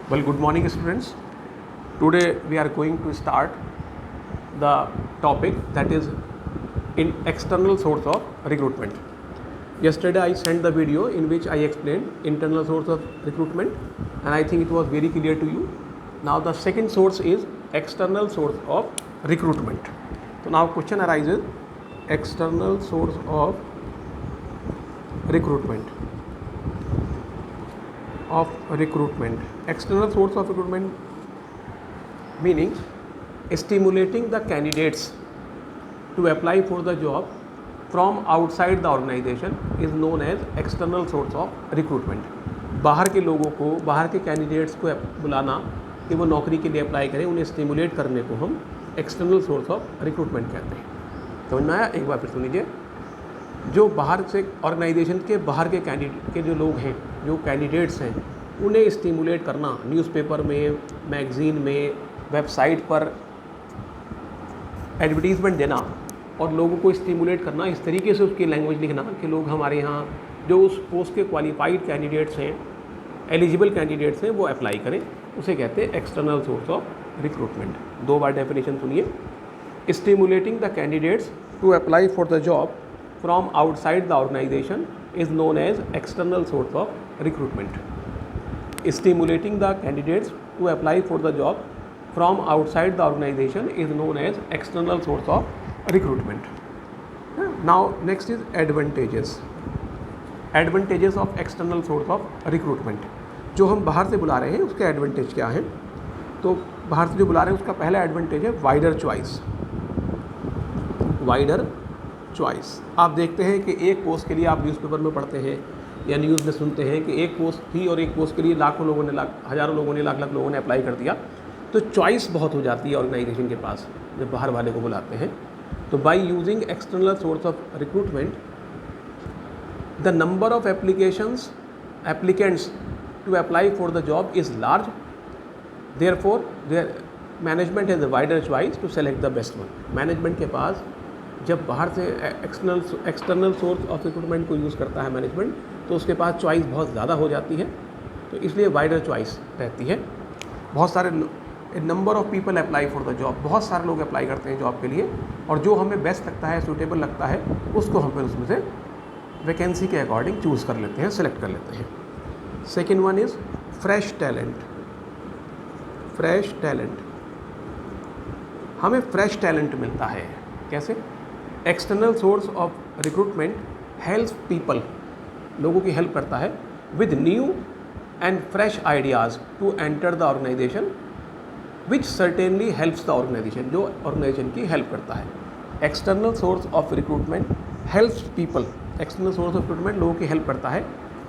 Well, good morning, students. Today we are going to start the topic that is in external source of recruitment. Yesterday I sent the video in which I explained internal source of recruitment, and I think it was very clear to you. Now the second source is external source of recruitment. So now question arises: external source of recruitment. External source of recruitment meaning stimulating the candidates to apply for the job from outside the organization is known as external source of recruitment. बाहर के लोगों को, बाहर के candidates को बुलाना कि वो नौकरी के लिए अप्लाई करें, उन्हें स्टिमुलेट करने को हम एक्सटर्नल सोर्स ऑफ रिक्रूटमेंट कहते हैं। समझ में आया? एक बार फिर सुन लीजिए। जो बाहर से ऑर्गेनाइजेशन के बाहर के कैंडिडेट के जो लोग हैं, जो कैंडिडेट्स हैं, उन्हें स्टिमुलेट करना, न्यूज़पेपर में, मैगज़ीन में, वेबसाइट पर एडवर्टीज़मेंट देना और लोगों को स्टिमुलेट करना, इस तरीके से उसकी लैंग्वेज लिखना कि लोग हमारे यहाँ जो उस पोस्ट के क्वालिफाइड कैंडिडेट्स हैं, एलिजिबल कैंडिडेट्स हैं, वो अप्लाई करें, उसे कहते हैं एक्सटर्नल सोर्स ऑफ रिक्रूटमेंट। दो बार डेफिनेशन सुनिए। Stimulating the candidates to apply for the job from outside the organization is known as external source of recruitment. Stimulating the candidates to apply for the job from outside the organization is known as external source of recruitment. Now next is advantages. Advantages of external source of recruitment. जो हम बाहर से बुला रहे हैं उसके advantage क्या हैं? तो बाहर से जो बुला रहे हैं उसका पहला एडवांटेज है वाइडर चॉइस। Wider choice. आप देखते हैं कि एक पोस्ट के लिए आप न्यूज़पेपर में पढ़ते हैं या न्यूज़ में सुनते हैं कि एक पोस्ट थी और एक पोस्ट के लिए लाखों लोगों ने, हज़ारों लोगों ने, लाख लोगों ने अप्लाई कर दिया। तो चॉइस बहुत हो जाती है ऑर्गेनाइजेशन के पास जब बाहर वाले को बुलाते हैं। तो by using external source of recruitment the number of applicants to apply for the job is large, therefore their management has a wider choice to select the best one. Management के पास जब बाहर से एक्सटर्नल सोर्स ऑफ रिक्रूटमेंट को use करता है management, तो उसके पास चॉइस बहुत ज़्यादा हो जाती है, तो इसलिए वाइडर चॉइस रहती है। बहुत सारे number of people apply for the job, बहुत सारे लोग अप्लाई करते हैं जॉब के लिए, और जो हमें बेस्ट लगता है, सूटेबल लगता है, उसको हम फिर उसमें से वैकेंसी के अकॉर्डिंग चूज़ कर लेते हैं, सेलेक्ट कर लेते हैं। Second one is fresh talent. Fresh talent, हमें फ्रेश टैलेंट मिलता है। कैसे? External source of recruitment helps people, लोगों की हेल्प करता है with new and fresh ideas to enter the organisation which certainly helps the organisation, जो ऑर्गेनाइजेशन की हेल्प करता है। External source of recruitment helps people, external source of recruitment लोगों की हेल्प करता है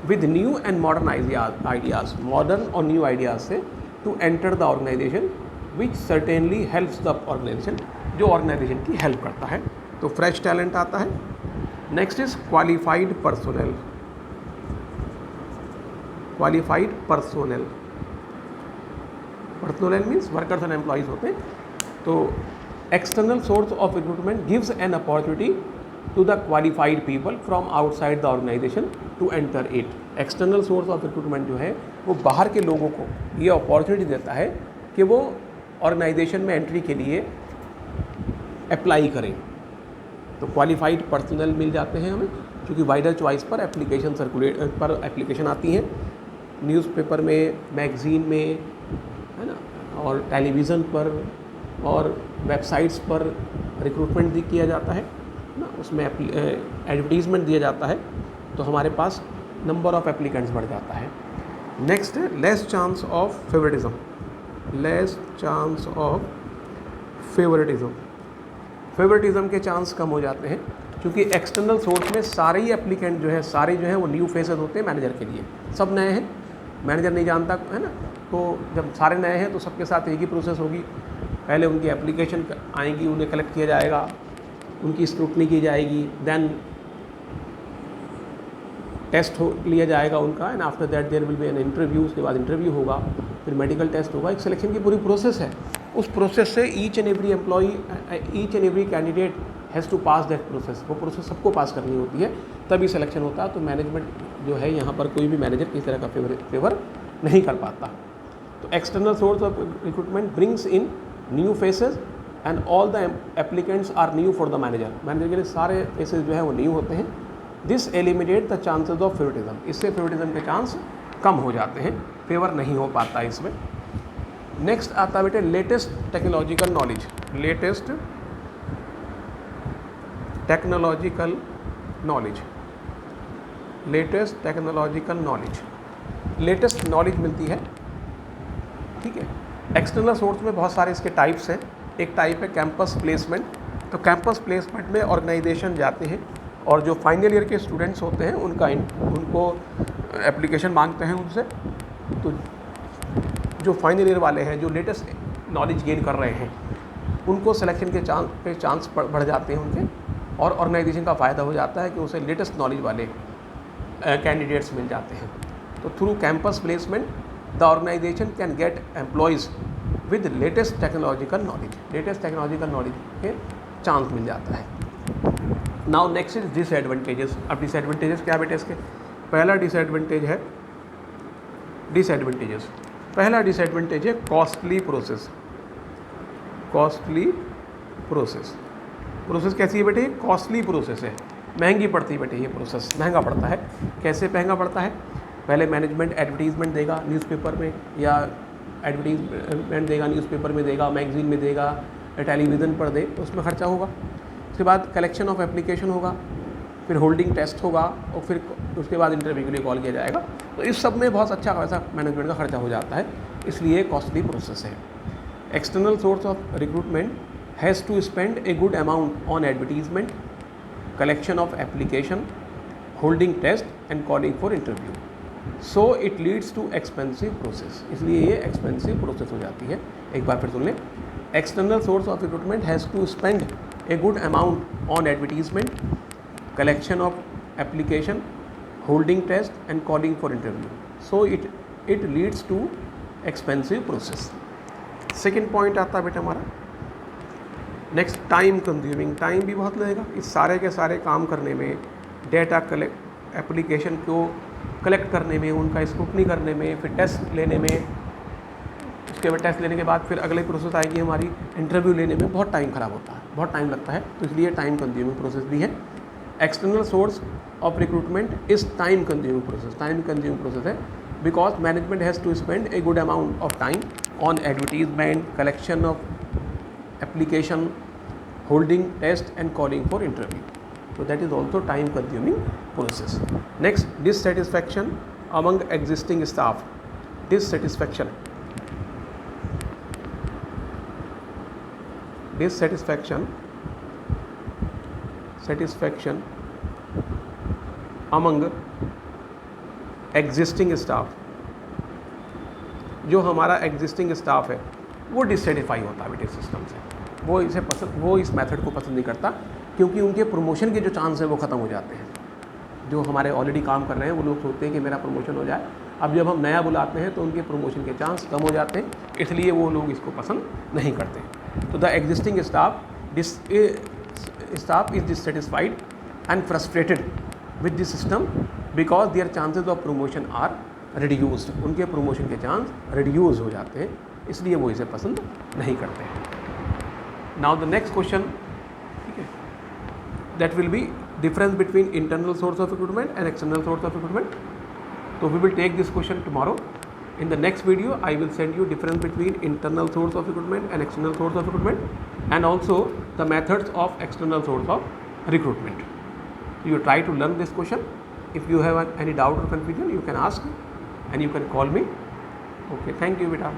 with new and modern ideas, modern और new ideas से to enter the organisation which certainly helps the organisation, जो ऑर्गेनाइजेशन की हेल्प करता है। तो फ्रेश टैलेंट आता है। Next is qualified personnel. Qualified personnel, personnel means workers and employees होते हैं। तो external source of recruitment gives an opportunity to the qualified people from outside the organisation to enter it. External source of recruitment जो है वो बाहर के लोगों को ये अपॉर्चुनिटी देता है कि वो ऑर्गेनाइजेशन में एंट्री के लिए अप्लाई करें। तो क्वालिफाइड पर्सनल मिल जाते हैं हमें, क्योंकि वाइडर चॉइस पर एप्लीकेशन आती हैं, न्यूज़पेपर में, मैगज़ीन में, है ना, और टेलीविज़न पर और वेबसाइट्स पर रिक्रूटमेंट किया जाता है ना, उसमें एडवर्टीज़मेंट दिया जाता है, तो हमारे पास नंबर ऑफ़ एप्लीकेंट्स बढ़ जाता है। नेक्स्ट है less chance of favouritism. Less chance of favouritism, favouritism के चांस कम हो जाते हैं, क्योंकि एक्सटर्नल सोर्स में सारे ही एप्लीकेंट जो है, सारे जो हैं वो न्यू फेसेस होते हैं मैनेजर के लिए। सब नए हैं, मैनेजर नहीं जानता, है ना, तो जब सारे नए हैं तो सबके साथ एक ही प्रोसेस होगी। पहले उनकी एप्लीकेशन आएंगी, उन्हें कलेक्ट किया जाएगा, उनकी स्क्रूटनी की जाएगी, देन टेस्ट लिया जाएगा उनका, and after that there will be an interview. उसके बाद इंटरव्यू होगा, फिर मेडिकल टेस्ट होगा, एक सिलेक्शन की पूरी प्रोसेस है। उस प्रोसेस से each and every employee, each and every candidate has to pass that process. वो प्रोसेस सबको पास करनी होती है, तभी सिलेक्शन होता है। तो मैनेजमेंट जो है यहाँ पर कोई भी मैनेजर किसी तरह का फेवर नहीं कर पाता। तो external source of recruitment brings in new faces and all the applicants are new for the manager. Manager के लिए सारे फेसेस जो है वो न्यू होते हैं। This eliminate the chances of favouritism, इससे फेवरेटिज्म के चांस कम हो जाते हैं, फेवर नहीं हो पाता इसमें। नेक्स्ट आता है बेटे latest technological knowledge. Latest technological knowledge, latest technological knowledge, latest knowledge मिलती है, ठीक है। एक्सटर्नल सोर्स में बहुत सारे इसके टाइप्स हैं। एक टाइप है कैंपस प्लेसमेंट। तो कैंपस प्लेसमेंट में ऑर्गेनाइजेशन जाते हैं और जो फाइनल ईयर के स्टूडेंट्स होते हैं उनको एप्लीकेशन मांगते हैं उनसे। तो जो फाइनल ईयर वाले हैं, जो लेटेस्ट नॉलेज गेन कर रहे हैं, उनको सिलेक्शन के चांस बढ़ जाते हैं उनके, और ऑर्गेनाइजेशन का फ़ायदा हो जाता है कि उसे लेटेस्ट नॉलेज वाले कैंडिडेट्स मिल जाते हैं। तो through campus placement the organisation can get employees with latest technological knowledge, latest technological knowledge के चांस मिल जाता है। Now next is disadvantages. अब डिसएडवांटेजेस क्या बेटे इसके? पहला डिसएडवांटेज है डिसएडवांटेजेस। पहला डिसएडवांटेज है costly process. Costly process, process कैसी है बेटे? कॉस्टली प्रोसेस है, महंगी पड़ती है बेटे, ये प्रोसेस महंगा पड़ता है। कैसे महंगा पड़ता है? पहले मैनेजमेंट एडवर्टीज़मेंट देगा न्यूज़पेपर में, या एडवर्टीज़मेंट देगा न्यूज़पेपर में देगा, मैगजीन में देगा, टेलीविज़न पर दे, तो उसमें खर्चा होगा। उसके बाद कलेक्शन ऑफ एप्लीकेशन होगा, फिर होल्डिंग टेस्ट होगा, और फिर उसके बाद इंटरव्यू के लिए कॉल किया जाएगा। तो इस सब में बहुत अच्छा खासा मैनेजमेंट का खर्चा हो जाता है, इसलिए कॉस्टली प्रोसेस है। External source of recruitment has to spend a good amount on advertisement, collection of application, holding test and calling for interview, so it leads to expensive process, इसलिए ये एक्सपेंसिव प्रोसेस हो जाती है। एक बार फिर सुन लें, external source of recruitment has to spend a good amount on advertisement, collection of application, holding test and calling for interview, so it leads to expensive process। Second point आता है बेटा हमारा नेक्स्ट, टाइम कंज्यूमिंग। टाइम भी बहुत लगेगा इस सारे के सारे काम करने में, डेटा एप्लीकेशन को कलेक्ट करने में, उनका स्क्रूटनी करने में, फिर टेस्ट लेने में, उसके बाद टेस्ट लेने के बाद फिर अगली प्रोसेस आएगी हमारी इंटरव्यू लेने में, बहुत टाइम ख़राब होता है, बहुत टाइम लगता है, तो इसलिए टाइम कंज्यूमिंग प्रोसेस भी है। External source of recruitment is time consuming process, time consuming process है, because management has to spend a good amount of time on advertisement, collection of application, holding test and calling for interview, so that is also time consuming process। Next, dissatisfaction among existing staff। dissatisfaction among existing staff, जो हमारा existing staff है वो dissatisfy होता है बेटे system से, वो इस मेथड को पसंद नहीं करता, क्योंकि उनके प्रमोशन के जो चांस हैं वो ख़त्म हो जाते हैं। जो हमारे ऑलरेडी काम कर रहे हैं वो लोग सोचते हैं कि मेरा प्रमोशन हो जाए, अब जब हम नया बुलाते हैं तो उनके प्रमोशन के चांस कम हो जाते हैं, इसलिए वो लोग इसको पसंद नहीं करते। तो the existing staff is dissatisfied and frustrated with this system because their chances of promotion are reduced, उनके प्रमोशन के चांस रिड्यूस हो जाते हैं, इसलिए वो इसे पसंद नहीं करते हैं। नाउ द नेक्स्ट क्वेश्चन, ठीक है, that will be difference between internal source of recruitment and external source of recruitment। So we will take this question tomorrow। In the next video I will send you difference between internal source of recruitment and external source of recruitment, and also the methods of external source of recruitment। You try to learn this question. If you have any doubt or confusion, you can ask and you can call me। Okay, thank you beta।